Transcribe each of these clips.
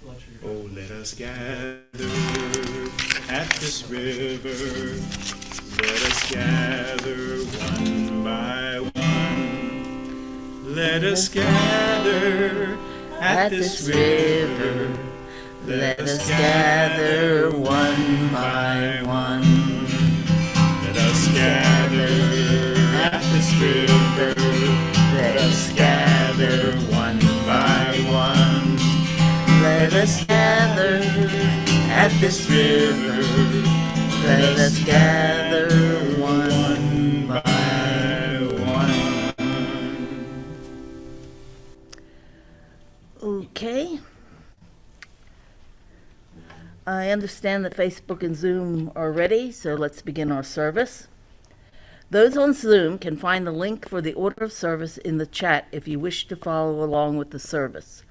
Oh, let us gather at this river. Let us gather one by one. Let us gather at this river. Let us gather one by one. Let us gather at this river. Let us gather one by one. Let us gather at this river. Let us gather one by one. Okay. I understand that Facebook and Zoom are ready, so let's begin our service. Those on Zoom can find the link for the order of service in the chat if you wish to follow along with the service.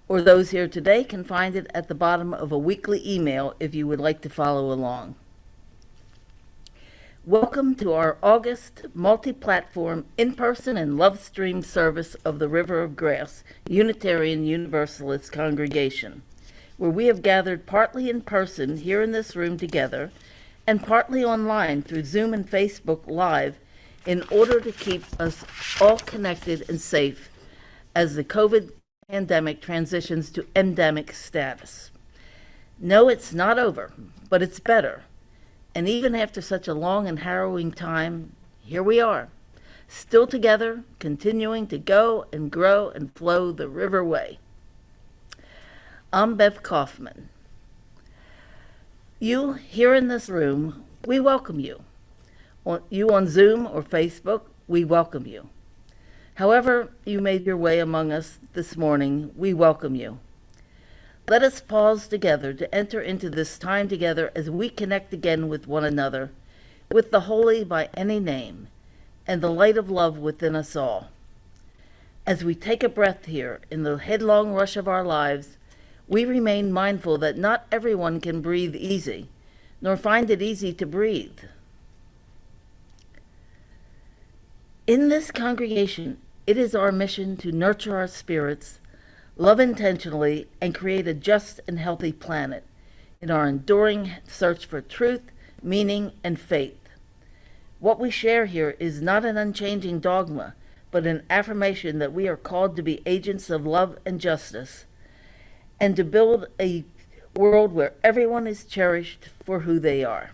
Or those here today can find it at the bottom of a weekly email if you would like to follow along. Welcome to our August multi-platform in-person and love stream service of the River of Grass Unitarian Universalist Congregation, where we have gathered partly in person here in this room together and partly online through Zoom and Facebook Live in order to keep us all connected and safe as the COVID pandemic transitions to endemic status. No, it's not over, but it's better. And even after such a long and harrowing time, here we are, still together, continuing to go and grow and flow the river way. I'm Bev Kaufman. You here in this room, we welcome you. You on Zoom or Facebook, we welcome you. However you made your way among us this morning, we welcome you. Let us pause together to enter into this time together as we connect again with one another, with the holy by any name, and the light of love within us all. As we take a breath here in the headlong rush of our lives, we remain mindful that not everyone can breathe easy, nor find it easy to breathe. In this congregation, it is our mission to nurture our spirits, love intentionally, and create a just and healthy planet in our enduring search for truth, meaning, and faith. What we share here is not an unchanging dogma, but an affirmation that we are called to be agents of love and justice, and to build a world where everyone is cherished for who they are.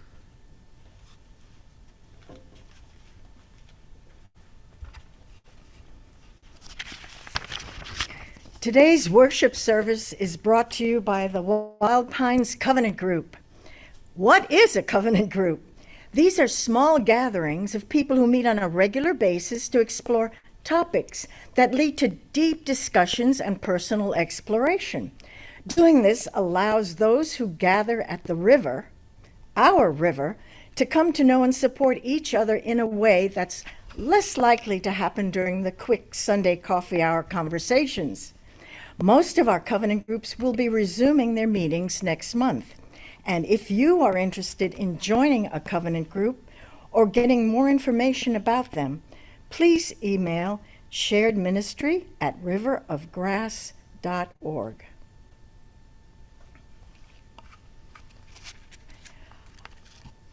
Today's worship service is brought to you by the Wild Pines Covenant Group. What is a covenant group? These are small gatherings of people who meet on a regular basis to explore topics that lead to deep discussions and personal exploration. Doing this allows those who gather at the river, our river, to come to know and support each other in a way that's less likely to happen during the quick Sunday coffee hour conversations. Most of our covenant groups will be resuming their meetings next month. And if you are interested in joining a covenant group or getting more information about them, please email sharedministry@riverofgrass.org.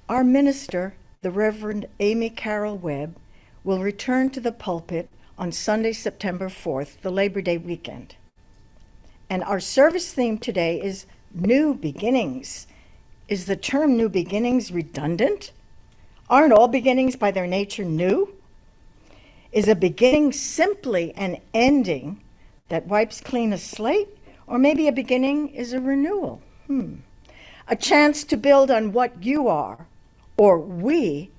Our minister, the Reverend Amy Carol Webb, will return to the pulpit on Sunday, September 4th, the Labor Day weekend. And our service theme today is New Beginnings. Is the term New Beginnings redundant? Aren't all beginnings by their nature new? Is a beginning simply an ending that wipes clean a slate? Or maybe a beginning is a renewal? A chance to build on what you are, or we,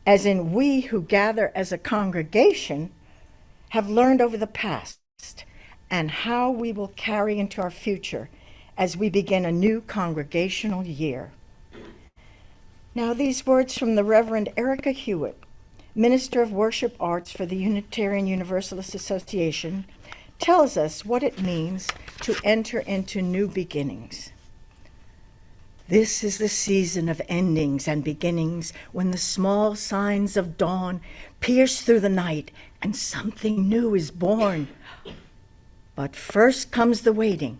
as in we who gather as a congregation, have learned over the past, and how we will carry into our future as we begin a new congregational year. Now, these words from the Reverend Erica Hewitt, Minister of Worship Arts for the Unitarian Universalist Association, tells us what it means to enter into new beginnings. This is the season of endings and beginnings, when the small signs of dawn pierce through the night and something new is born. But first comes the waiting.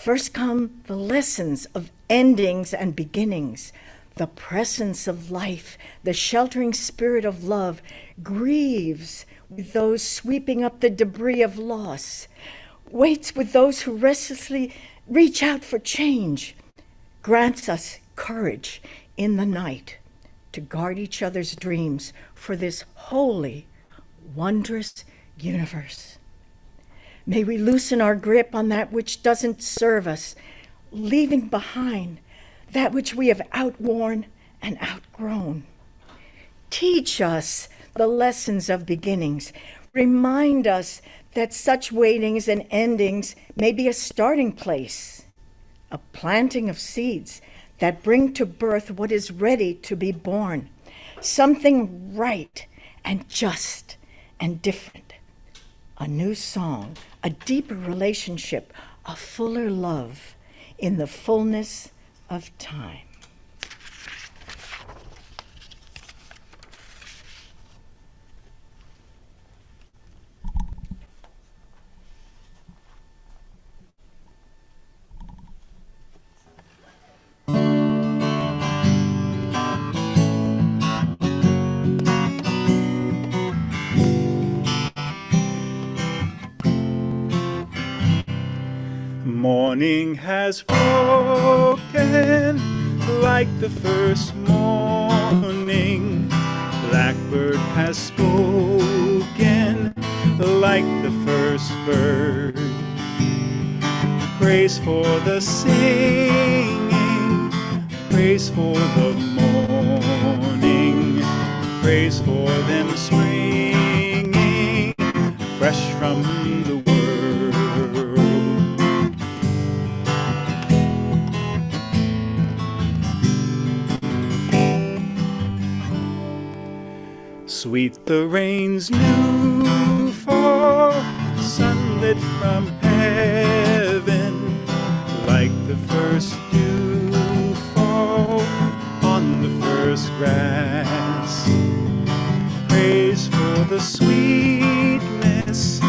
First come the lessons of endings and beginnings. The presence of life, the sheltering spirit of love, grieves with those sweeping up the debris of loss, waits with those who restlessly reach out for change, grants us courage in the night to guard each other's dreams for this holy, wondrous universe. May we loosen our grip on that which doesn't serve us, leaving behind that which we have outworn and outgrown. Teach us the lessons of beginnings. Remind us that such waitings and endings may be a starting place, a planting of seeds that bring to birth what is ready to be born, something right and just and different, a new song, a deeper relationship, a fuller love in the fullness of time. Morning has broken like the first morning. Blackbird has spoken like the first bird. Praise for the singing, praise for the morning, praise for them springing fresh from the world. Sweet the rain's new fall, sunlit from heaven, like the first dew fall on the first grass. Praise for the sweetness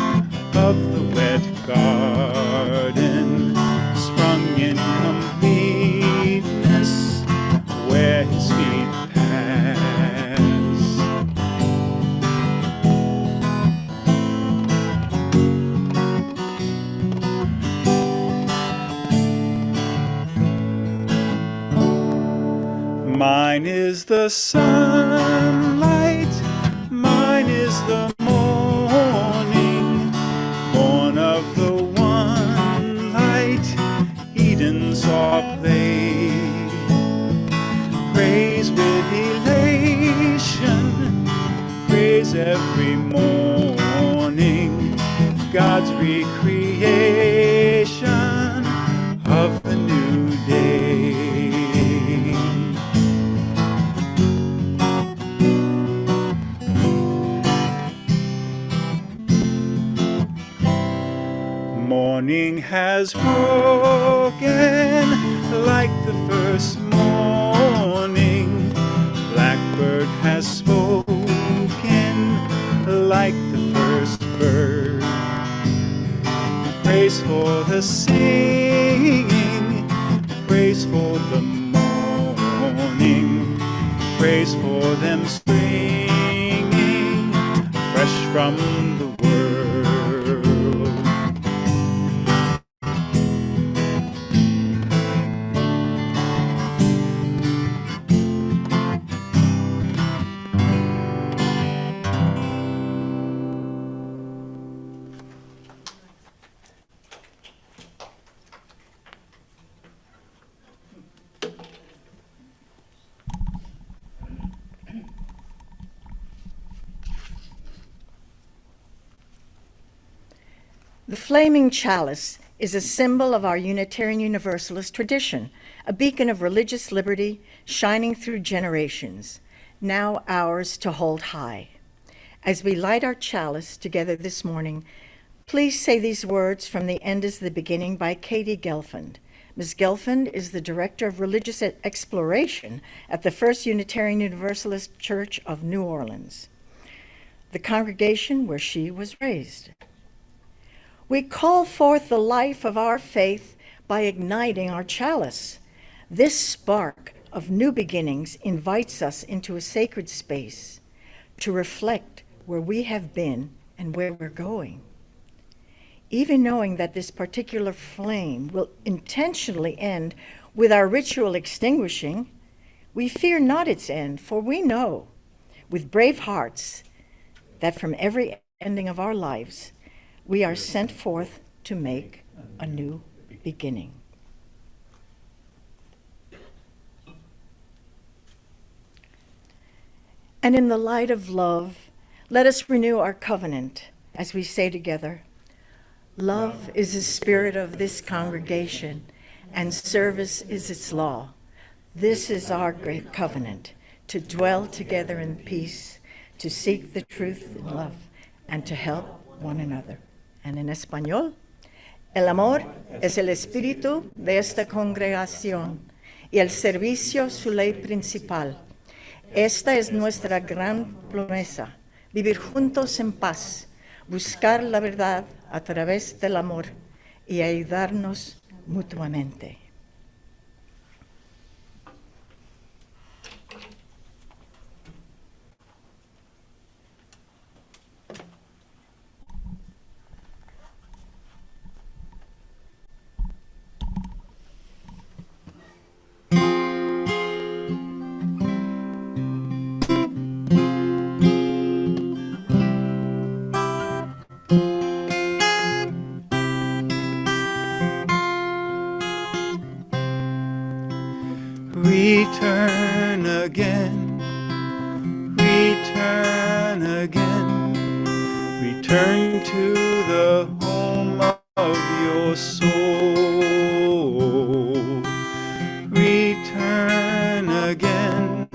of the wet garden, sprung in completeness where his feet pass. Mine is the sunlight, mine is the morning, born of the one light Eden saw play. Praise with elation, praise every morning, God's recreation of the new day. Morning has broken like the first morning. Blackbird has spoken like the first bird. Praise for the singing, praise for the morning, praise for them springing fresh from the world. The flaming chalice is a symbol of our Unitarian Universalist tradition, a beacon of religious liberty shining through generations, now ours to hold high. As we light our chalice together this morning, please say these words from The End is the Beginning by Katie Gelfand. Ms. Gelfand is the Director of Religious Exploration at the First Unitarian Universalist Church of New Orleans, the congregation where she was raised. We call forth the life of our faith by igniting our chalice. This spark of new beginnings invites us into a sacred space to reflect where we have been and where we're going. Even knowing that this particular flame will intentionally end with our ritual extinguishing, we fear not its end, for we know with brave hearts that from every ending of our lives, we are sent forth to make a new beginning. And in the light of love, let us renew our covenant as we say together, love is the spirit of this congregation, and service is its law. This is our great covenant, to dwell together in peace, to seek the truth in love, and to help one another. And in español, el amor es el espíritu de esta congregación y el servicio su ley principal. Esta es nuestra gran promesa, vivir juntos en paz, buscar la verdad a través del amor y ayudarnos mutuamente. Return again, return again, return to the home of your soul. Return again,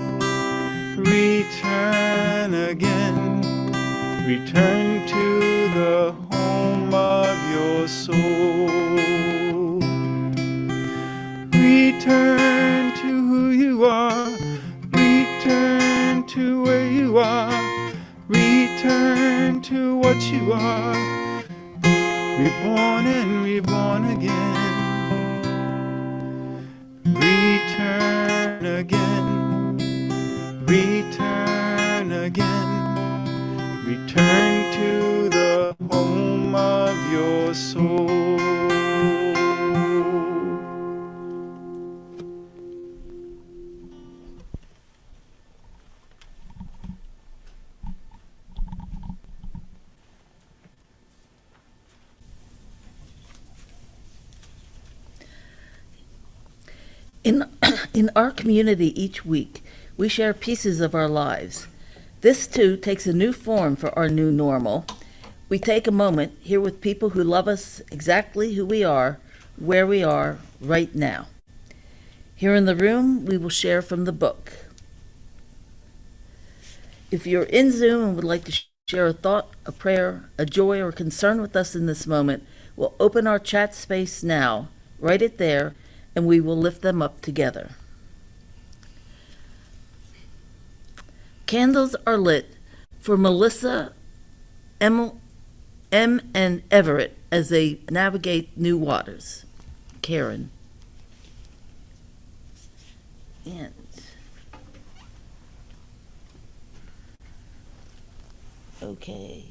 return again, return to the home of your soul. Return to who you are, return to where you are, return to what you are, reborn and reborn again. Return again, return again, return to the home of your soul. In our community each week, we share pieces of our lives. This too takes a new form for our new normal. We take a moment here with people who love us exactly who we are, where we are right now. Here in the room, we will share from the book. If you're in Zoom and would like to share a thought, a prayer, a joy, or concern with us in this moment, we'll open our chat space now. Write it there, and we will lift them up together. Candles are lit for Melissa, M, and Everett as they navigate new waters. Karen. And okay.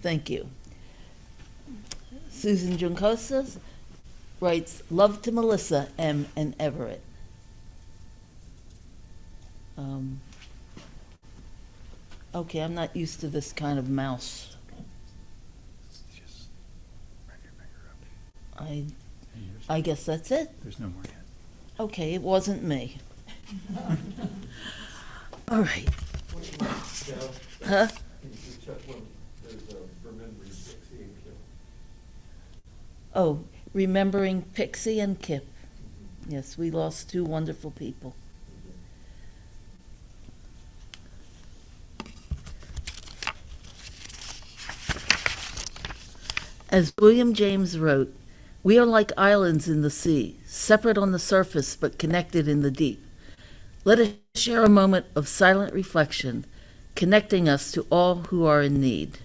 Thank you. Susan Juncosa writes, love to Melissa, M, and Everett. Okay, I'm not used to this kind of mouse. Just bring her up. I guess that's it. There's no more yet. Okay, it wasn't me. All right. Huh? Oh, remembering Pixie and Kip. Yes, we lost two wonderful people. As William James wrote, we are like islands in the sea, separate on the surface but connected in the deep. Let us share a moment of silent reflection connecting us to all who are in need.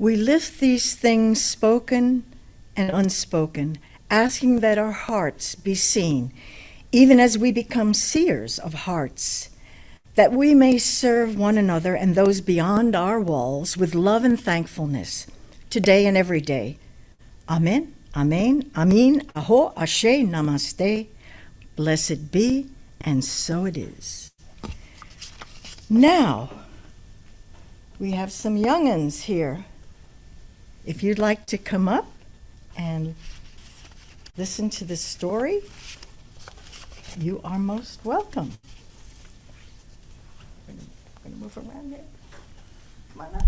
We lift these things spoken and unspoken, asking that our hearts be seen, even as we become seers of hearts, that we may serve one another and those beyond our walls with love and thankfulness, today and every day. Amen, amen, amin, aho, ashe, namaste. Blessed be, and so it is. Now, we have some young'uns here. If you'd like to come up and listen to the story, you are most welcome. I'm going to move around here. Come on up.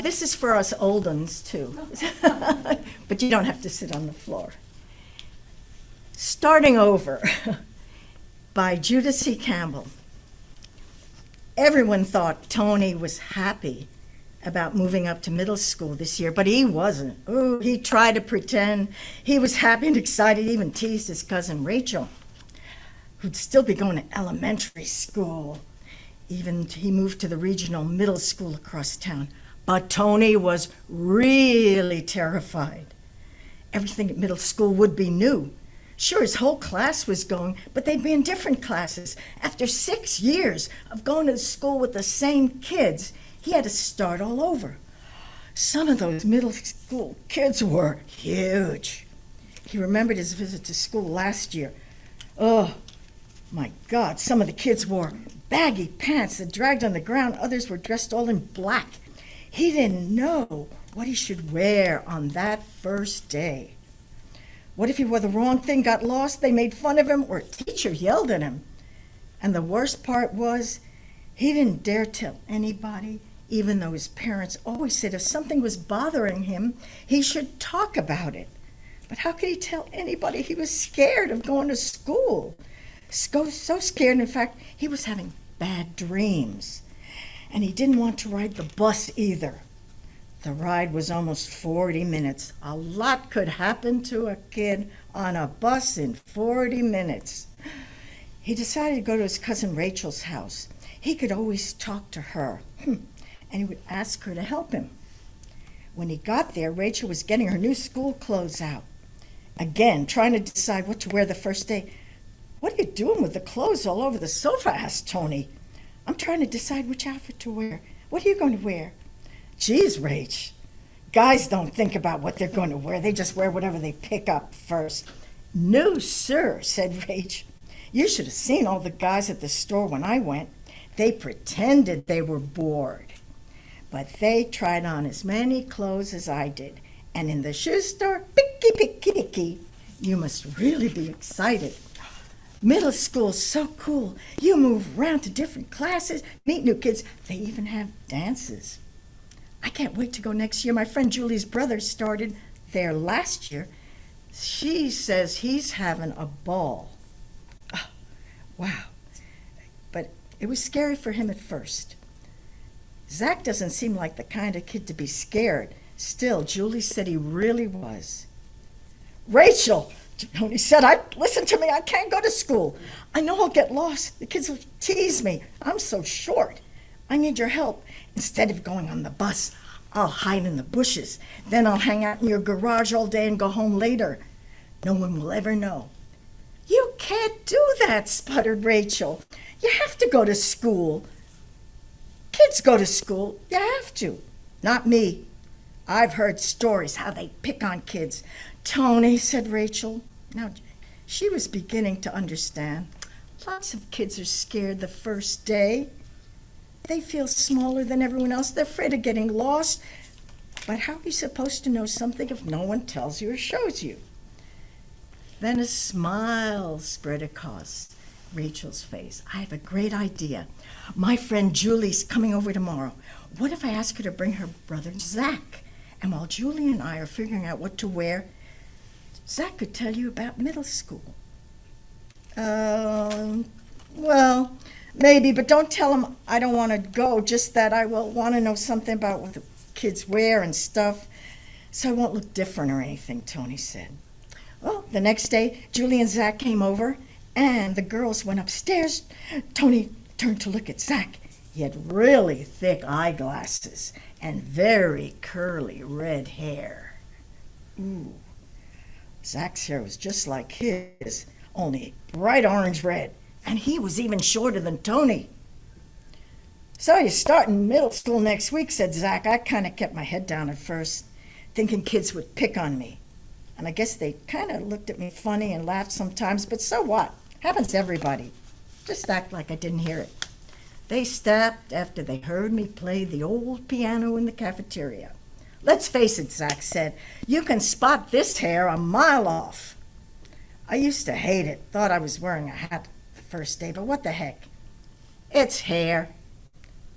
This is for us old uns too, but you don't have to sit on the floor. Starting Over by Judah C. Campbell. Everyone thought Tony was happy about moving up to middle school this year, but he wasn't. Ooh, he tried to pretend he was happy and excited, he even teased his cousin Rachel, who'd still be going to elementary school. Even he moved to the regional middle school across town. But Tony was really terrified. Everything at middle school would be new. Sure, his whole class was going, but they'd be in different classes. After 6 years of going to school with the same kids, he had to start all over. Some of those middle school kids were huge. He remembered his visit to school last year. Oh, my God, some of the kids wore baggy pants that dragged on the ground. Others were dressed all in black. He didn't know what he should wear on that first day. What if he wore the wrong thing, got lost, they made fun of him, or a teacher yelled at him? And the worst part was, he didn't dare tell anybody, even though his parents always said if something was bothering him, he should talk about it. But how could he tell anybody? He was scared of going to school. So scared, in fact, he was having bad dreams. And he didn't want to ride the bus either. The ride was almost 40 minutes. A lot could happen to a kid on a bus in 40 minutes. He decided to go to his cousin Rachel's house. He could always talk to her, and he would ask her to help him. When he got there, Rachel was getting her new school clothes out. Again, trying to decide what to wear the first day. "What are you doing with the clothes all over the sofa?" asked Tony. "I'm trying to decide which outfit to wear. What are you going to wear?" "Geez, Rach, guys don't think about what they're going to wear. They just wear whatever they pick up first." "No, sir," said Rach. "You should have seen all the guys at the store when I went. They pretended they were bored. But they tried on as many clothes as I did. And in the shoe store, picky, picky, picky. You must really be excited. Middle school's so cool. You move around to different classes, meet new kids. They even have dances. I can't wait to go next year. My friend Julie's brother started there last year. She says he's having a ball." Oh, wow. But it was scary for him at first. Zach doesn't seem like the kind of kid to be scared. Still, Julie said he really was. "Rachel," Tony said, listen to me, I can't go to school. I know I'll get lost. The kids will tease me. I'm so short. I need your help. Instead of going on the bus, I'll hide in the bushes. Then I'll hang out in your garage all day and go home later. No one will ever know." "You can't do that," sputtered Rachel. "You have to go to school. Kids go to school. You have to." "Not me. I've heard stories how they pick on kids." "Tony," said Rachel. Now, she was beginning to understand. Lots of kids are scared the first day. They feel smaller than everyone else. They're afraid of getting lost. But how are you supposed to know something if no one tells you or shows you? Then a smile spread across Rachel's face. I have a great idea. My friend Julie's coming over tomorrow. What if I ask her to bring her brother Zach? And while Julie and I are figuring out what to wear, Zach could tell you about middle school. Well, maybe, but don't tell him I don't want to go, just that I will want to know something about what the kids wear and stuff, so I won't look different or anything, Tony said. Well, the next day, Julie and Zach came over, and the girls went upstairs. Tony turned to look at Zach. He had really thick eyeglasses and very curly red hair. Ooh. Zach's hair was just like his, only bright orange red, and he was even shorter than Tony. So you're starting middle school next week, said Zach. I kind of kept my head down at first, thinking kids would pick on me. And I guess they kind of looked at me funny and laughed sometimes, but so what? Happens to everybody. Just act like I didn't hear it. They stopped after they heard me play the old piano in the cafeteria. Let's face it, Zach said. You can spot this hair a mile off. I used to hate it. Thought I was wearing a hat the first day, but what the heck? It's hair.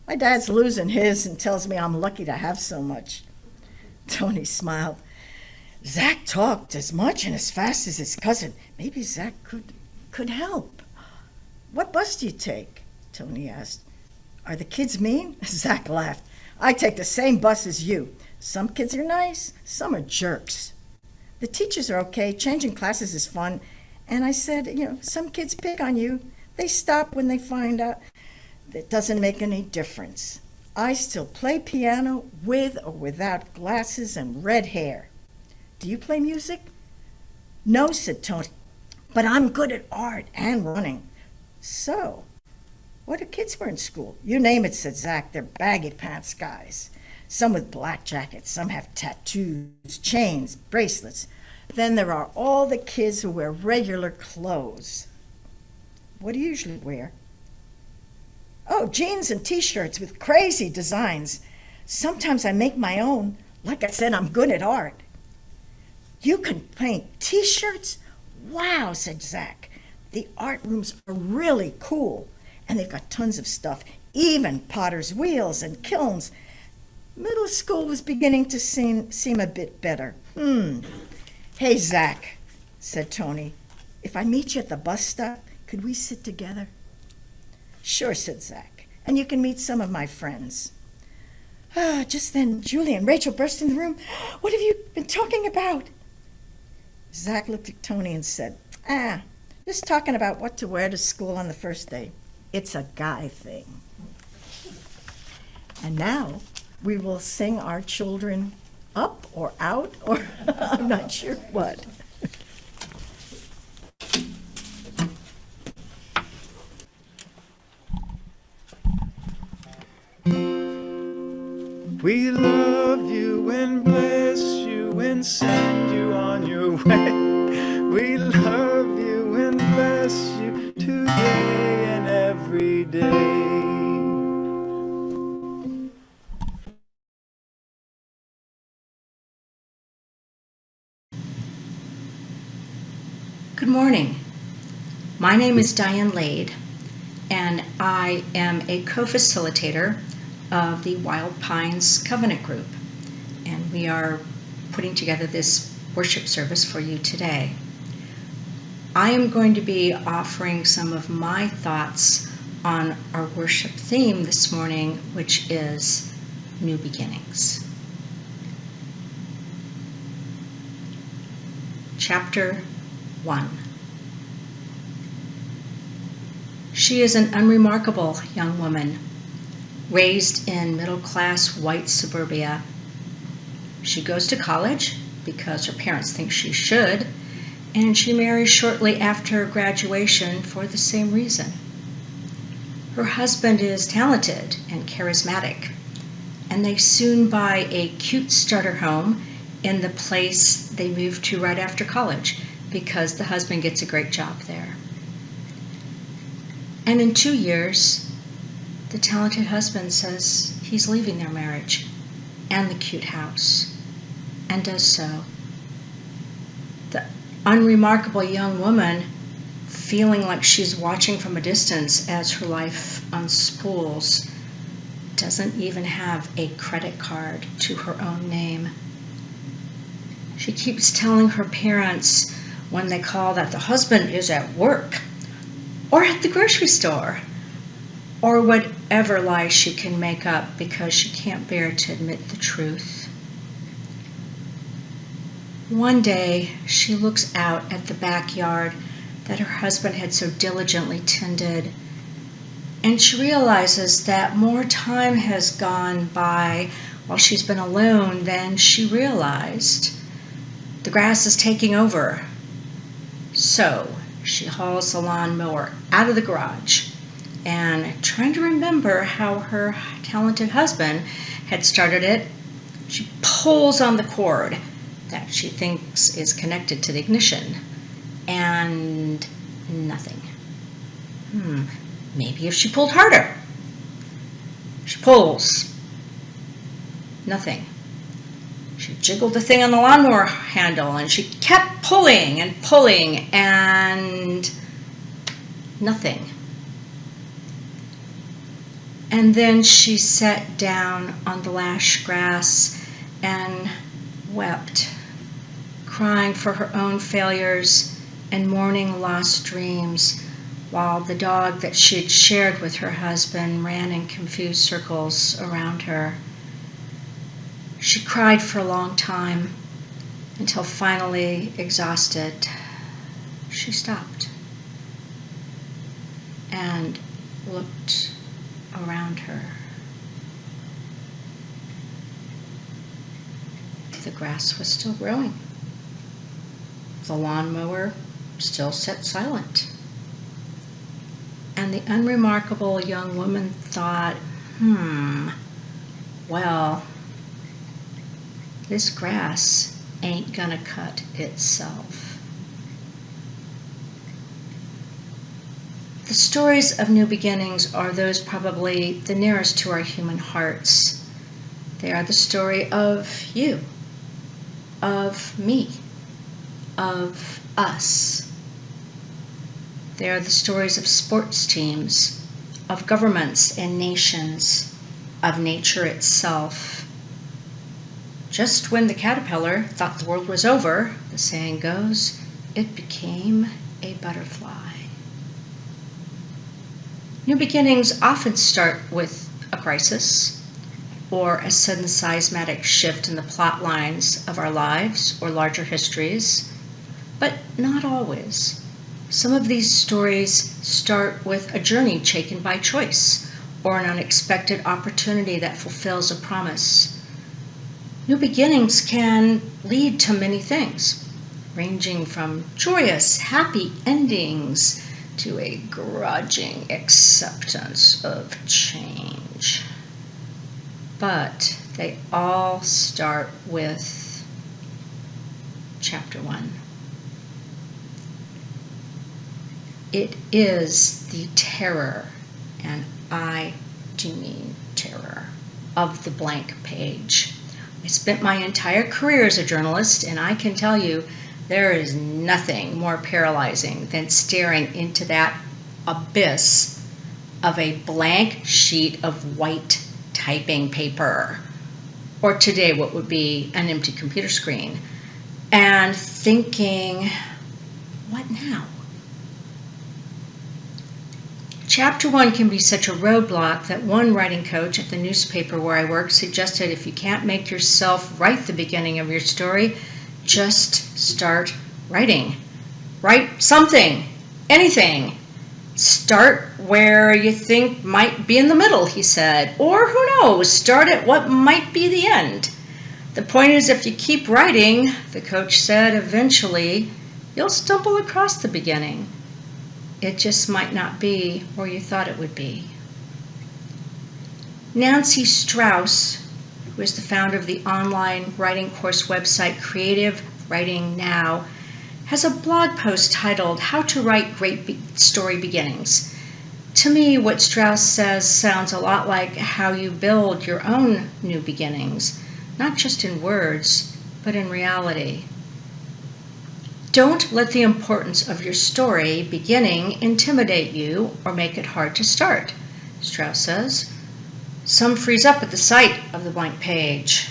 My dad's losing his and tells me I'm lucky to have so much. Tony smiled. Zach talked as much and as fast as his cousin. Maybe Zach could help. What bus do you take? Tony asked. Are the kids mean? Zach laughed. I take the same bus as you. Some kids are nice, some are jerks. The teachers are okay, changing classes is fun. And I said, some kids pick on you. They stop when they find out it doesn't make any difference. I still play piano with or without glasses and red hair. Do you play music? No, said Tony, but I'm good at art and running. So, what do kids wear in school? You name it, said Zach. They're baggy pants guys. Some with black jackets, some have tattoos, chains, bracelets. Then there are all the kids who wear regular clothes. What do you usually wear? Oh, jeans and t-shirts with crazy designs. Sometimes I make my own. Like I said, I'm good at art. You can paint t-shirts? Wow, said Zach. The art rooms are really cool, and they've got tons of stuff, even potter's wheels and kilns. Middle school was beginning to seem a bit better. Hey, Zach, said Tony, if I meet you at the bus stop, could we sit together? Sure, said Zach, and you can meet some of my friends. Just then, Julie and Rachel burst in the room. What have you been talking about? Zach looked at Tony and said, just talking about what to wear to school on the first day. It's a guy thing. And now we will sing our children up or out, or I'm not sure what. We love you and bless you and send you on your way. We love you and bless you today and every day. Good morning. My name is Diane Lade, and I am a co-facilitator of the Wild Pines Covenant Group, and we are putting together this worship service for you today. I am going to be offering some of my thoughts on our worship theme this morning, which is New Beginnings. Chapter 1. She is an unremarkable young woman, raised in middle-class white suburbia. She goes to college because her parents think she should, and she marries shortly after graduation for the same reason. Her husband is talented and charismatic, and they soon buy a cute starter home in the place they moved to right after college because the husband gets a great job there. And in 2 years, the talented husband says he's leaving their marriage and the cute house, and does so. The unremarkable young woman, feeling like she's watching from a distance as her life unspools, doesn't even have a credit card to her own name. She keeps telling her parents when they call that the husband is at work or at the grocery store, or whatever lie she can make up because she can't bear to admit the truth. One day, she looks out at the backyard that her husband had so diligently tended, and she realizes that more time has gone by while she's been alone than she realized. The grass is taking over. So she hauls the lawnmower out of the garage and, trying to remember how her talented husband had started it, she pulls on the cord that she thinks is connected to the ignition, and nothing. Maybe if she pulled harder. She pulls. Nothing. She jiggled the thing on the lawnmower handle, and she kept pulling and pulling, and nothing. And then she sat down on the lash grass and wept, crying for her own failures and mourning lost dreams, while the dog that she had shared with her husband ran in confused circles around her. She cried for a long time, until finally, exhausted, she stopped and looked around her. The grass was still growing. The lawnmower still sat silent. And the unremarkable young woman thought, well, this grass ain't gonna cut itself. The stories of new beginnings are those probably the nearest to our human hearts. They are the story of you, of me, of us. They are the stories of sports teams, of governments and nations, of nature itself. Just when the caterpillar thought the world was over, the saying goes, it became a butterfly. New beginnings often start with a crisis or a sudden seismic shift in the plot lines of our lives or larger histories, but not always. Some of these stories start with a journey taken by choice or an unexpected opportunity that fulfills a promise. New beginnings can lead to many things, ranging from joyous, happy endings to a grudging acceptance of change. But they all start with chapter 1. It is the terror, and I do mean terror, of the blank page. I spent my entire career as a journalist, and I can tell you there is nothing more paralyzing than staring into that abyss of a blank sheet of white typing paper, or today what would be an empty computer screen, and thinking, what now? Chapter 1 can be such a roadblock that one writing coach at the newspaper where I work suggested if you can't make yourself write the beginning of your story, just start writing. Write something, anything. Start where you think might be in the middle, he said. Or who knows, start at what might be the end. The point is, if you keep writing, the coach said, eventually you'll stumble across the beginning. It just might not be where you thought it would be. Nancy Strauss, who is the founder of the online writing course website Creative Writing Now, has a blog post titled How to Write Great Story Beginnings. To me, what Strauss says sounds a lot like how you build your own new beginnings, not just in words, but in reality. Don't let the importance of your story beginning intimidate you or make it hard to start, Strauss says. Some freeze up at the sight of the blank page.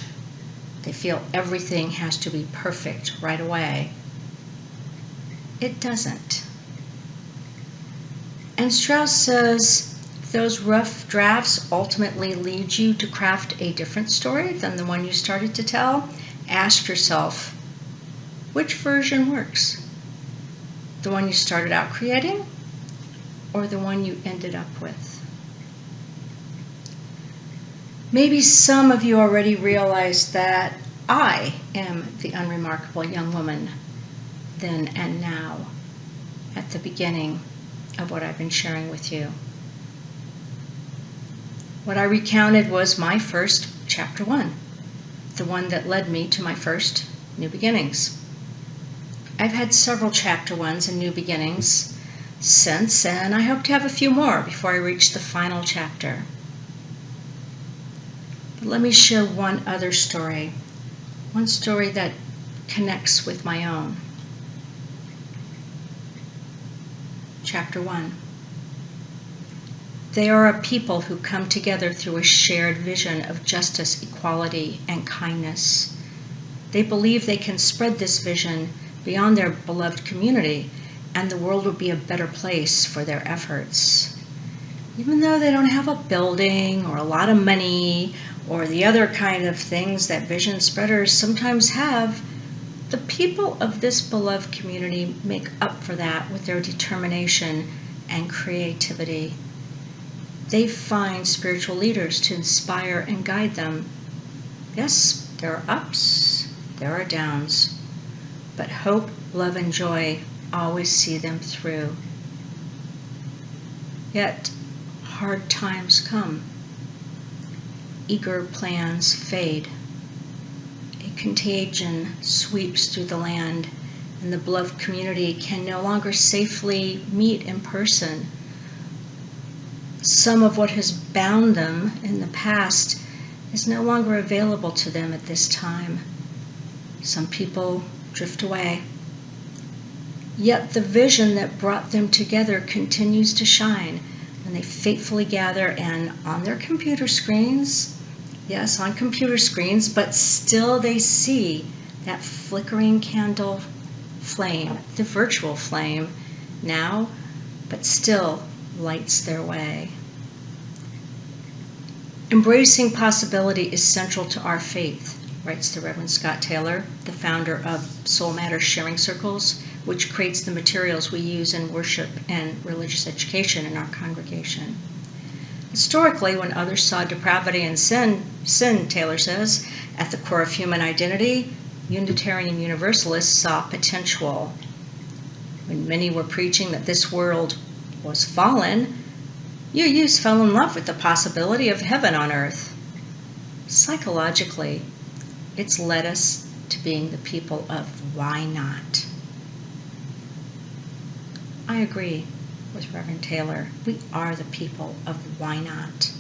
They feel everything has to be perfect right away. It doesn't. And Strauss says if those rough drafts ultimately lead you to craft a different story than the one you started to tell, ask yourself, which version works? The one you started out creating or the one you ended up with? Maybe some of you already realize that I am the unremarkable young woman then and now at the beginning of what I've been sharing with you. What I recounted was my first chapter 1, the one that led me to my first New Beginnings. I've had several chapter 1s and New Beginnings since, and I hope to have a few more before I reach the final chapter. But let me share one other story, one story that connects with my own. Chapter 1. They are a people who come together through a shared vision of justice, equality, and kindness. They believe they can spread this vision beyond their beloved community, and the world will be a better place for their efforts. Even though they don't have a building or a lot of money or the other kind of things that vision spreaders sometimes have, the people of this beloved community make up for that with their determination and creativity. They find spiritual leaders to inspire and guide them. Yes, there are ups, there are downs, but hope, love, and joy always see them through. Yet, hard times come. Eager plans fade. A contagion sweeps through the land, and the beloved community can no longer safely meet in person. Some of what has bound them in the past is no longer available to them at this time. Some people drift away. Yet the vision that brought them together continues to shine when they faithfully gather and on their computer screens, yes, on computer screens, but still they see that flickering candle flame, the virtual flame, now, but still lights their way. Embracing possibility is central to our faith, writes the Reverend Scott Taylor, the founder of Soul Matters Sharing Circles, which creates the materials we use in worship and religious education in our congregation. Historically, when others saw depravity and sin, Taylor says, at the core of human identity, Unitarian Universalists saw potential. When many were preaching that this world was fallen, UUs fell in love with the possibility of heaven on earth. Psychologically, it's led us to being the people of why not. I agree with Reverend Taylor. We are the people of why not.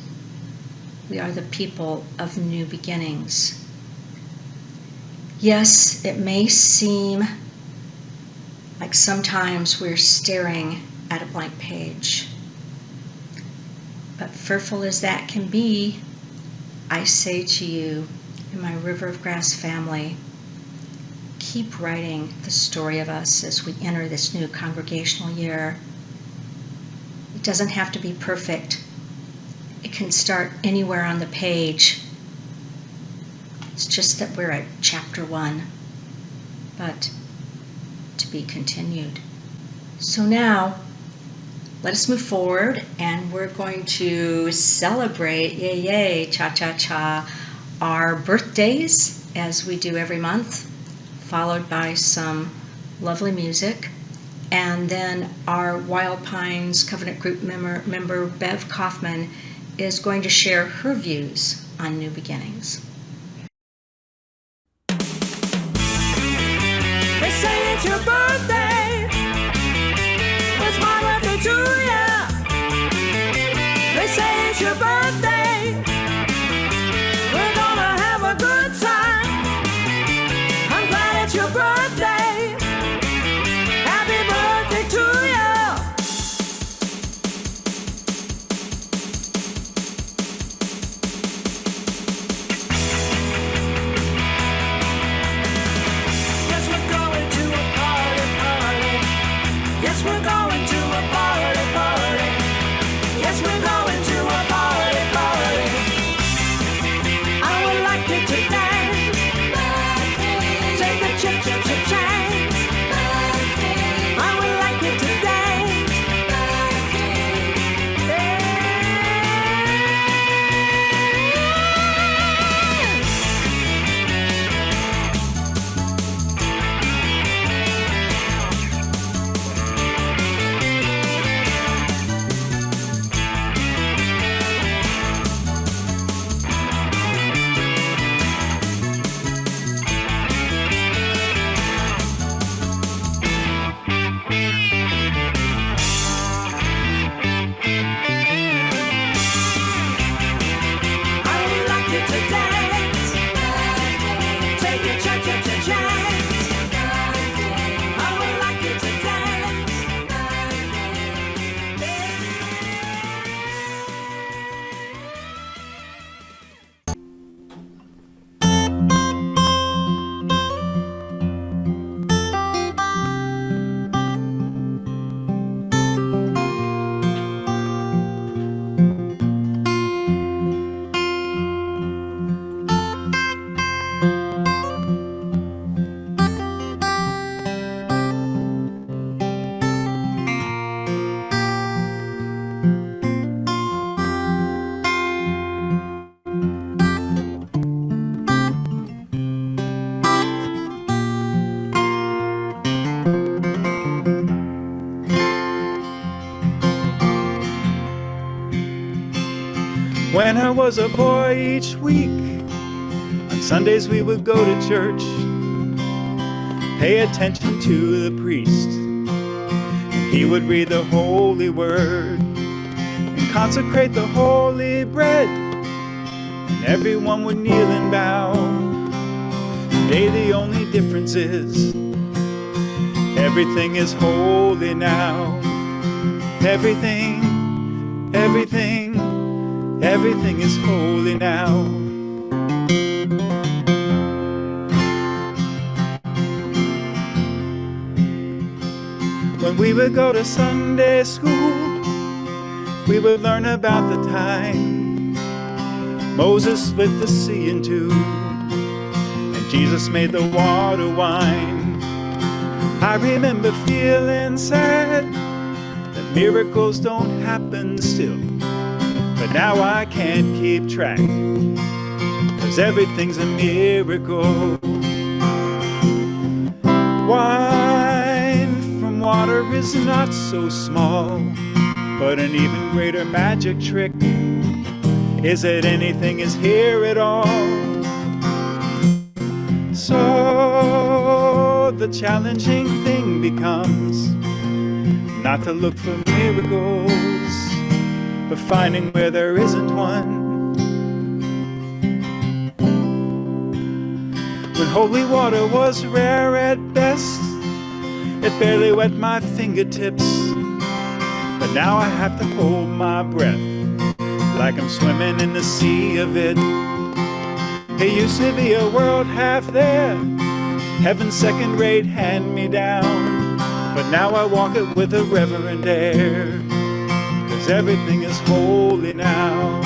We are the people of new beginnings. Yes, it may seem like sometimes we're staring at a blank page. But fearful as that can be, I say to you, in my River of Grass family, keep writing the story of us as we enter this new congregational year. It doesn't have to be perfect. It can start anywhere on the page. It's just that we're at chapter 1, but to be continued. So now, let us move forward, and we're going to celebrate, yay, yay, cha-cha-cha, our birthdays, as we do every month, followed by some lovely music. And then our Wild Pines Covenant Group member Bev Kaufman is going to share her views on New Beginnings. They say it's your birthday. It's my birthday too, yeah. your birthday. We're gonna have a good time. I'm glad it's your birthday. Happy birthday to you. Yes, we're going to a party, party. Yes, we're going to a party, party. Yes, we're going to a party, party. I would like you to dance. Take a chance. I would like you to dance. I would like you to dance. Take a chance. I would like you to dance. When I was a boy each week, on Sundays we would go to church, pay attention to the priest. He would read the holy word and consecrate the holy bread, and everyone would kneel and bow. Today the only difference is everything is holy now. Everything is holy now. When we would go to Sunday school, we would learn about the time Moses split the sea in two, and Jesus made the water wine. I remember feeling sad that miracles don't happen still, but now I can't keep track, 'cause everything's a miracle. Wine from water is not so small, but an even greater magic trick is that anything is here at all. So the challenging thing becomes not to look for miracles, but finding where there isn't one. When holy water was rare at best, it barely wet my fingertips, but now I have to hold my breath like I'm swimming in the sea of it. It used to be a world half there, heaven's second-rate hand-me-down, but now I walk it with a reverent air, 'cause everything is holy now.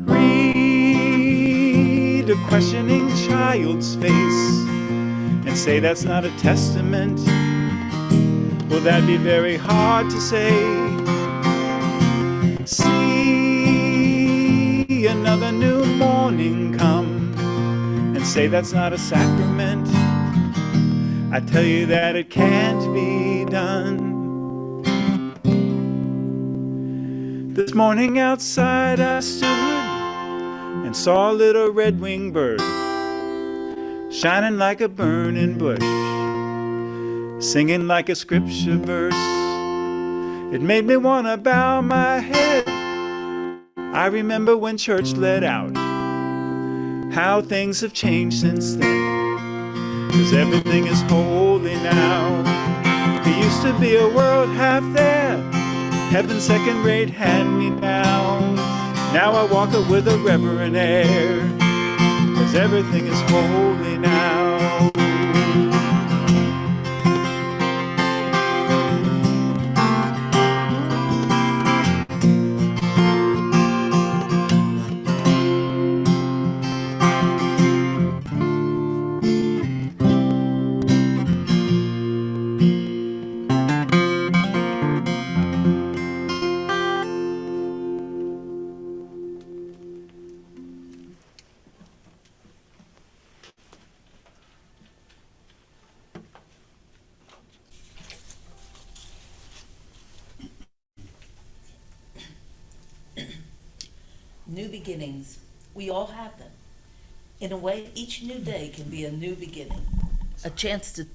Read a questioning child's face and say that's not a testament. Well, that'd be very hard to say. See another new morning come and say that's not a sacrament. I tell you that it can't be done. This morning outside I stood and saw a little red-winged bird shining like a burning bush, singing like a scripture verse. It made me want to bow my head I remember when church let out, how things have changed since then, 'cause everything is holy now. There used to be a world half there, heaven second rate, hand me down. Now I walk it with a reverent air, 'cause everything is holy now. New beginnings. We all have them. In a way, each new day can be a new beginning. A chance to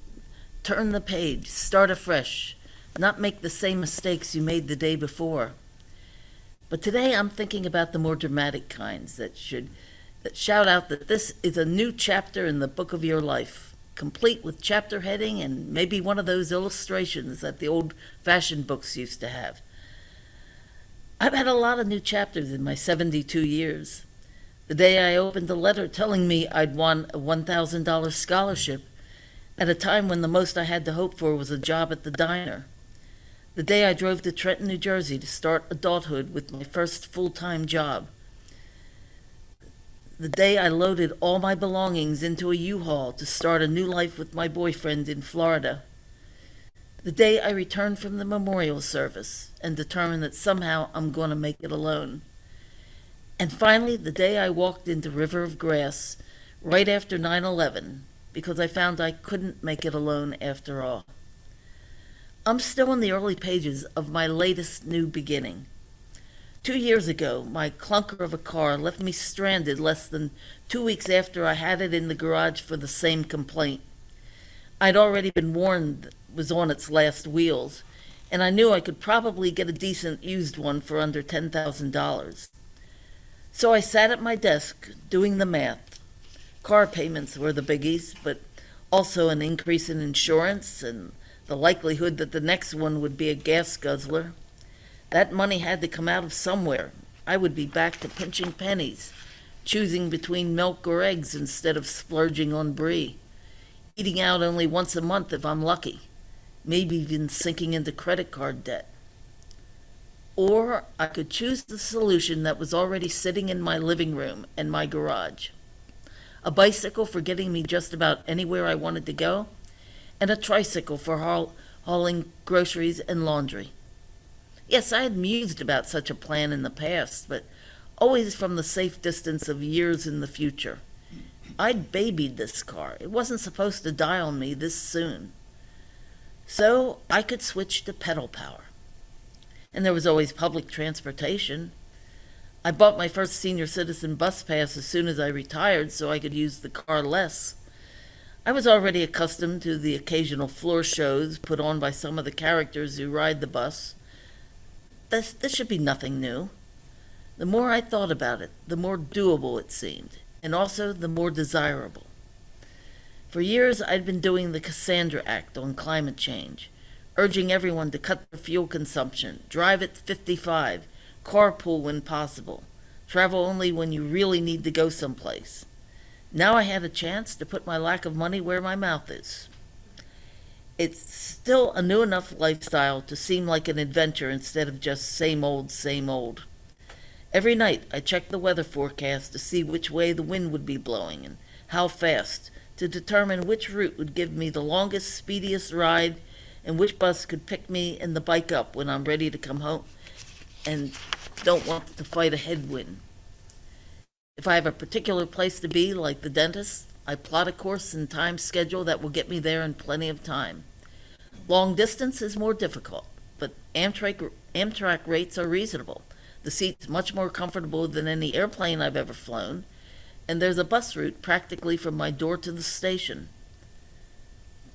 turn the page, start afresh, not make the same mistakes you made the day before. But today I'm thinking about the more dramatic kinds that shout out that this is a new chapter in the book of your life, complete with chapter heading and maybe one of those illustrations that the old-fashioned books used to have. I've had a lot of new chapters in my 72 years. The day I opened a letter telling me I'd won a $1,000 scholarship at a time when the most I had to hope for was a job at the diner. The day I drove to Trenton, New Jersey to start adulthood with my first full-time job. The day I loaded all my belongings into a U-Haul to start a new life with my boyfriend in Florida. The day I returned from the memorial service and determined that somehow I'm going to make it alone. And finally, the day I walked into River of Grass right after 9/11 because I found I couldn't make it alone after all. I'm still in the early pages of my latest new beginning. 2 years ago, my clunker of a car left me stranded less than 2 weeks after I had it in the garage for the same complaint. I'd already been warned it was on its last wheels, and I knew I could probably get a decent used one for under $10,000. So I sat at my desk doing the math. Car payments were the biggies, but also an increase in insurance and the likelihood that the next one would be a gas guzzler. That money had to come out of somewhere. I would be back to pinching pennies, choosing between milk or eggs instead of splurging on brie, eating out only once a month if I'm lucky, maybe even sinking into credit card debt. Or I could choose the solution that was already sitting in my living room and my garage. A bicycle for getting me just about anywhere I wanted to go, and a tricycle for hauling groceries and laundry. Yes, I had mused about such a plan in the past, but always from the safe distance of years in the future. I'd babied this car. It wasn't supposed to die on me this soon. So I could switch to pedal power. And there was always public transportation. I bought my first senior citizen bus pass as soon as I retired so I could use the car less. I was already accustomed to the occasional floor shows put on by some of the characters who ride the bus. This should be nothing new. The more I thought about it, the more doable it seemed, and also the more desirable. For years, I'd been doing the Cassandra Act on climate change, urging everyone to cut their fuel consumption, drive at 55, carpool when possible, travel only when you really need to go someplace. Now I had a chance to put my lack of money where my mouth is. It's still a new enough lifestyle to seem like an adventure instead of just same old, same old. Every night I checked the weather forecast to see which way the wind would be blowing and how fast, to determine which route would give me the longest, speediest ride and which bus could pick me and the bike up when I'm ready to come home and don't want to fight a headwind. If I have a particular place to be, like the dentist, I plot a course and time schedule that will get me there in plenty of time. Long distance is more difficult, but Amtrak rates are reasonable. The seat's much more comfortable than any airplane I've ever flown, and there's a bus route practically from my door to the station.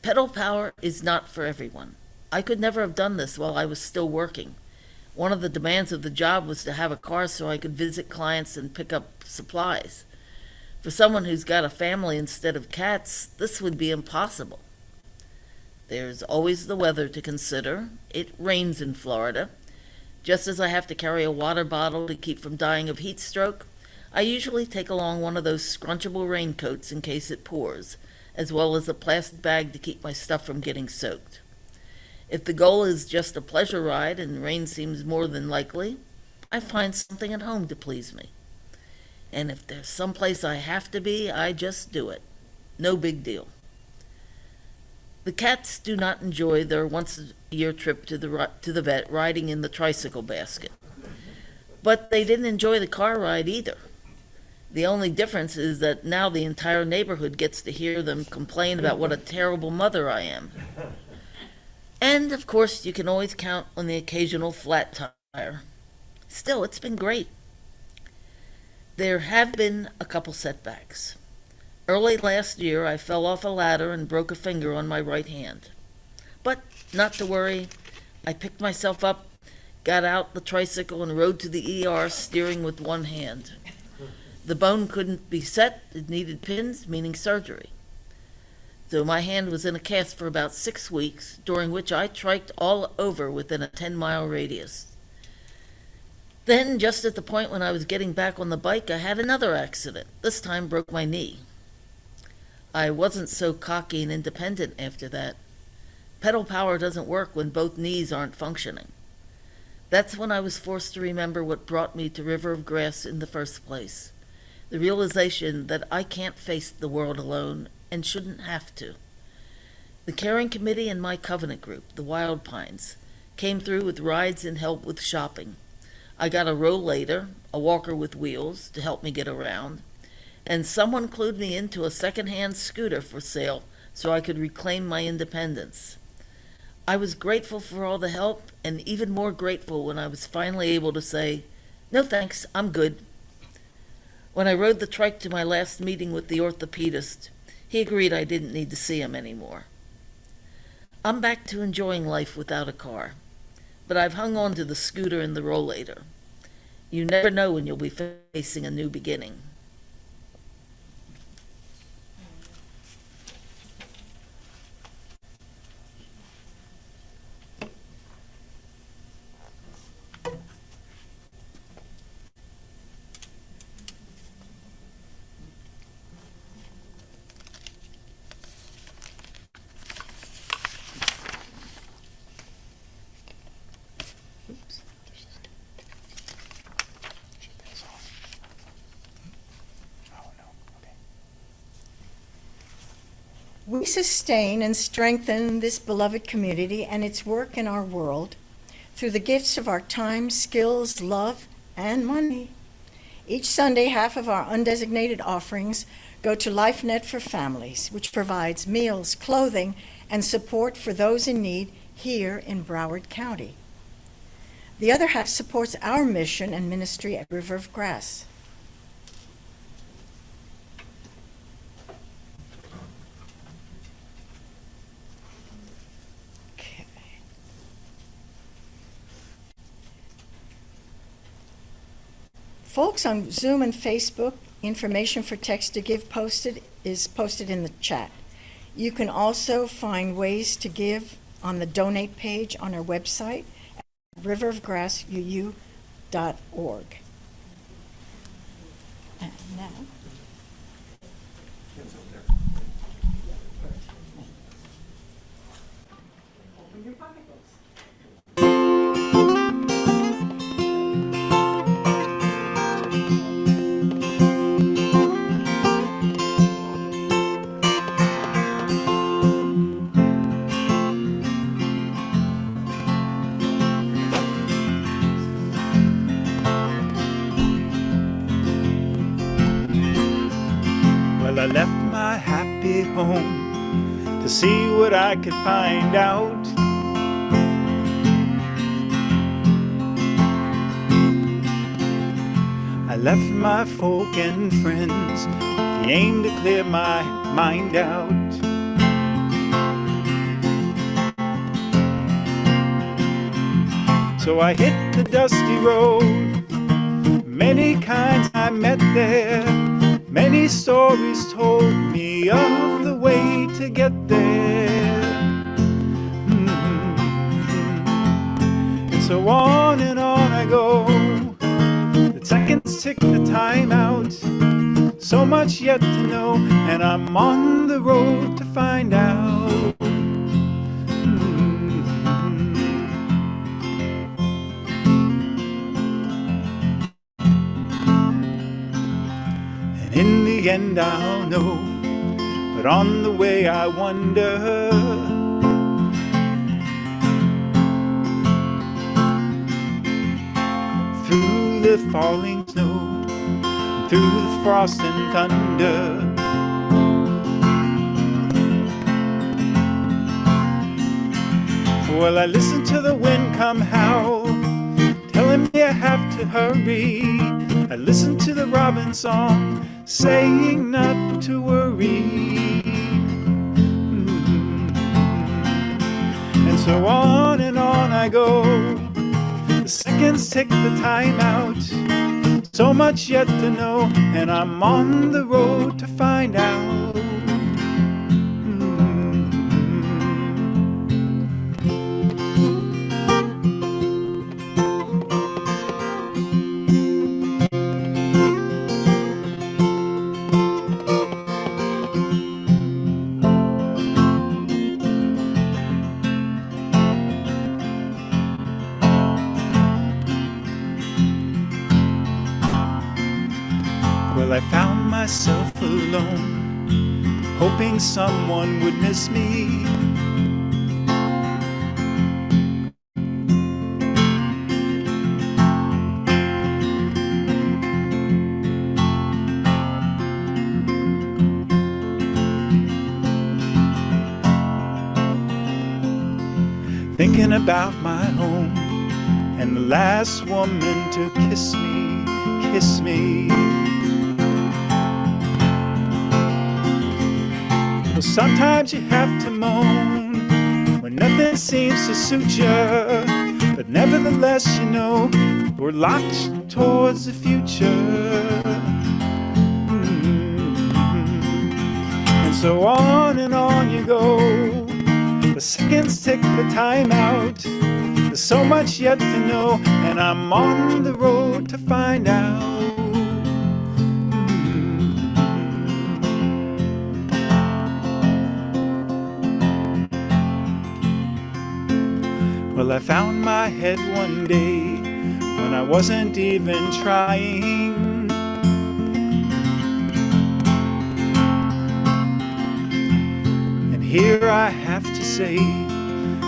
Pedal power is not for everyone. I could never have done this while I was still working. One of the demands of the job was to have a car so I could visit clients and pick up supplies. For someone who's got a family instead of cats, this would be impossible. There's always the weather to consider. It rains in Florida. Just as I have to carry a water bottle to keep from dying of heat stroke, I usually take along one of those scrunchable raincoats in case it pours, as well as a plastic bag to keep my stuff from getting soaked. If the goal is just a pleasure ride and rain seems more than likely, I find something at home to please me. And if there's someplace I have to be, I just do it. No big deal. The cats do not enjoy their once-a-year trip to the vet riding in the tricycle basket. But they didn't enjoy the car ride either. The only difference is that now the entire neighborhood gets to hear them complain about what a terrible mother I am. And, of course, you can always count on the occasional flat tire. Still, it's been great. There have been a couple setbacks. Early last year, I fell off a ladder and broke a finger on my right hand. But not to worry, I picked myself up, got out the tricycle, and rode to the ER steering with one hand. The bone couldn't be set, it needed pins, meaning surgery. So my hand was in a cast for about 6 weeks, during which I triked all over within a 10-mile radius. Then, just at the point when I was getting back on the bike, I had another accident. This time broke my knee. I wasn't so cocky and independent after that. Pedal power doesn't work when both knees aren't functioning. That's when I was forced to remember what brought me to River of Grass in the first place. The realization that I can't face the world alone and shouldn't have to. The caring committee and my covenant group, the Wild Pines, came through with rides and help with shopping. I got a rollator, a walker with wheels, to help me get around, and someone clued me into a second-hand scooter for sale so I could reclaim my independence. I was grateful for all the help, and even more grateful when I was finally able to say, "No thanks, I'm good." When I rode the trike to my last meeting with the orthopedist, he agreed I didn't need to see him anymore. I'm back to enjoying life without a car, but I've hung on to the scooter and the rollator. You never know when you'll be facing a new beginning. We sustain and strengthen this beloved community and its work in our world through the gifts of our time, skills, love, and money. Each Sunday, half of our undesignated offerings go to LifeNet for Families, which provides meals, clothing, and support for those in need here in Broward County. The other half supports our mission and ministry at River of Grass. Folks, on Zoom and Facebook, information for Text to Give is posted in the chat. You can also find ways to give on the donate page on our website at riverofgrassuu.org. And now, open your pocketbooks. Well, I left my happy home to see what I could find out. I left my folk and friends, the aim to clear my mind out. So So I hit the dusty road. Many kinds I met there. Many stories told me of the way to get there. And so on and on I go. The seconds tick the time out. So much yet to know, and I'm on the road to find out. And in the end I'll know, but on the way I wonder. Through the falling snow, through the frost and thunder, well, I listen to the wind come howl, telling me I have to hurry. I listen to the robin song, saying not to worry. And so on and on I go. The seconds tick the time out. So much yet to know, and I'm on the road to find out. Well, I found myself alone, hoping someone would miss me. Thinking about my home and the last woman to kiss me, kiss me. Well, sometimes you have to moan when nothing seems to suit you, but nevertheless you know we're locked towards the future. And so on and on you go. The seconds tick the time out. There's so much yet to know, and I'm on the road to find out. Well, I found my head one day when I wasn't even trying. And here I have to say,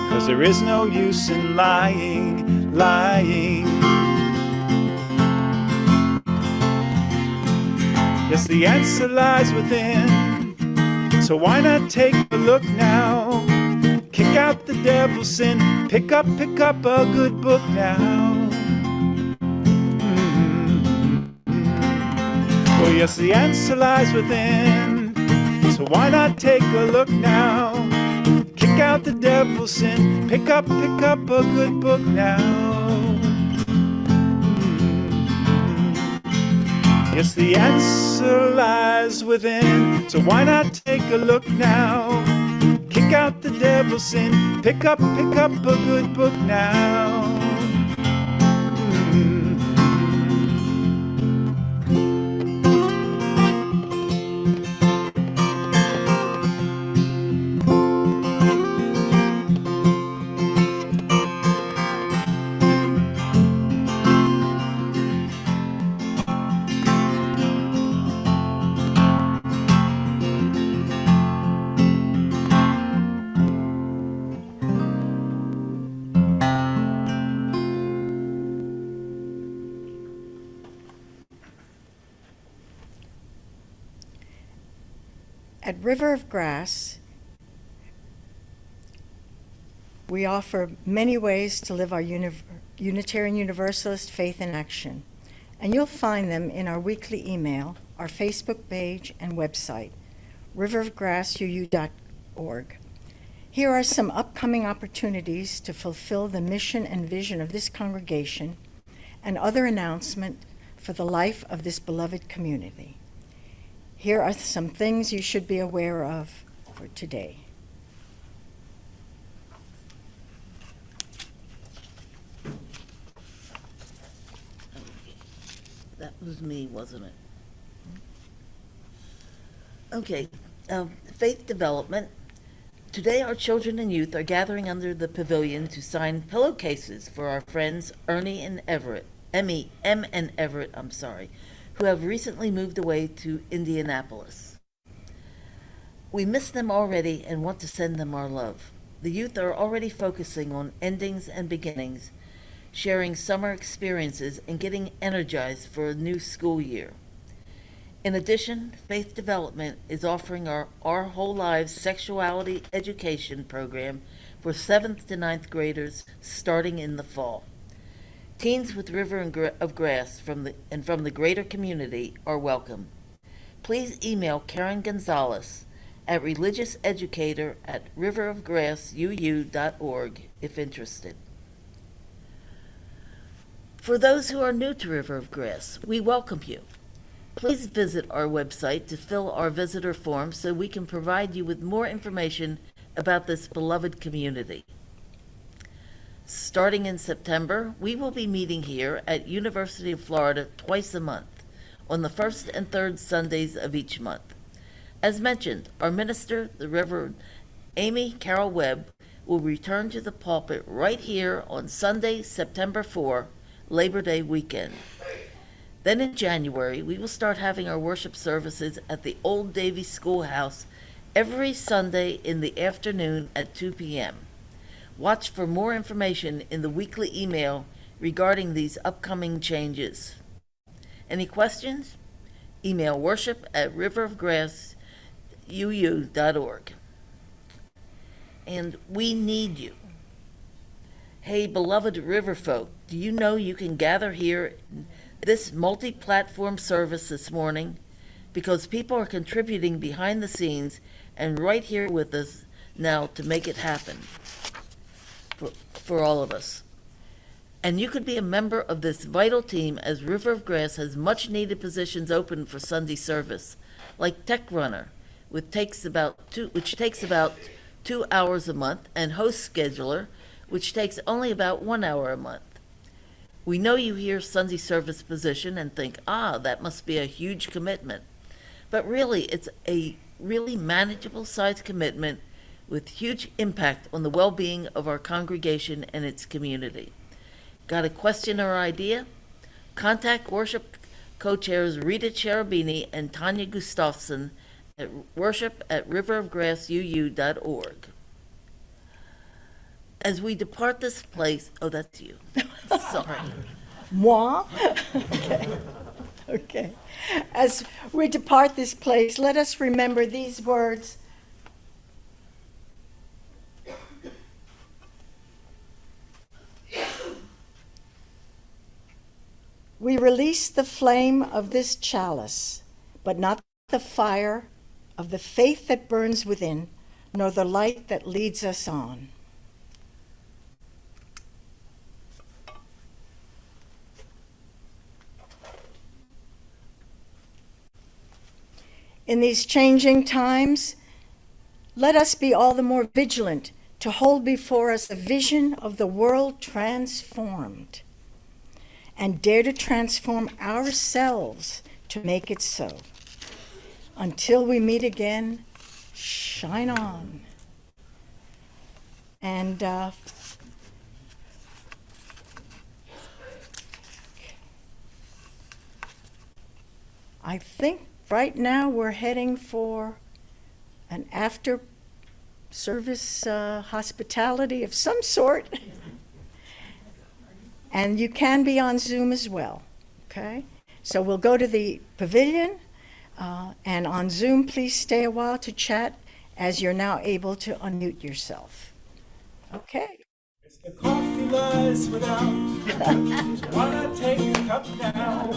'cause there is no use in lying, lying. Yes, the answer lies within, so why not take a look now? Kick out the devil's sin, pick up a good book now. Well, yes, the answer lies within, so why not take a look now? Kick out the devil's sin, pick up a good book now. Yes, the answer lies within, so why not take a look now? Kick out the devil's sin, pick up a good book now. At River of Grass, we offer many ways to live our Unitarian Universalist faith in action, and you'll find them in our weekly email, our Facebook page, and website, riverofgrassuu.org. Here are some upcoming opportunities to fulfill the mission and vision of this congregation and other announcements for the life of this beloved community. Here are some things you should be aware of for today. That was me, wasn't it? Okay, faith development. Today, our children and youth are gathering under the pavilion to sign pillowcases for our friends Ernie and Everett, M and Everett, who have recently moved away to Indianapolis. We miss them already and want to send them our love. The youth are already focusing on endings and beginnings, sharing summer experiences, and getting energized for a new school year. In addition, Faith Development is offering our Whole Lives Sexuality Education program for 7th to 9th graders starting in the fall. Teens with River of Grass from the greater community are welcome. Please email Karen Gonzalez at religionseducator@riverofgrassuu.org if interested. For those who are new to River of Grass, we welcome you. Please visit our website to fill our visitor form so we can provide you with more information about this beloved community. Starting in September, we will be meeting here at University of Florida twice a month, on the first and third Sundays of each month. As mentioned, our minister, the Reverend Amy Carol Webb, will return to the pulpit right here on Sunday, September 4, Labor Day weekend. Then in January, we will start having our worship services at the Old Davie Schoolhouse every Sunday in the afternoon at 2 p.m. Watch for more information in the weekly email regarding these upcoming changes. Any questions? Email worship@riverofgrassuu.org. And we need you. Hey, beloved river folk, do you know you can gather here this multi-platform service this morning? Because people are contributing behind the scenes and right here with us now to make it happen for all of us. And you could be a member of this vital team, as River of Grass has much needed positions open for Sunday service, like tech runner, which takes about 2 hours a month, and host scheduler, which takes only about 1 hour a month. We know you hear Sunday service position and think, that must be a huge commitment. But really, it's a really manageable size commitment with huge impact on the well-being of our congregation and its community. Got a question or idea? Contact worship co-chairs Rita Cherubini and Tanya Gustafson at worship@riverofgrassuu.org. As we depart this place, that's you. Sorry. Moi? Okay. As we depart this place, let us remember these words. We release the flame of this chalice, but not the fire of the faith that burns within, nor the light that leads us on. In these changing times, let us be all the more vigilant to hold before us a vision of the world transformed, and dare to transform ourselves to make it so. Until we meet again, shine on. And I think right now we're heading for an after-service hospitality of some sort. And you can be on Zoom as well, okay? So we'll go to the pavilion, and on Zoom, please stay a while to chat as you're now able to unmute yourself. Okay. It's the coffee lies without. Wanna take a cup now?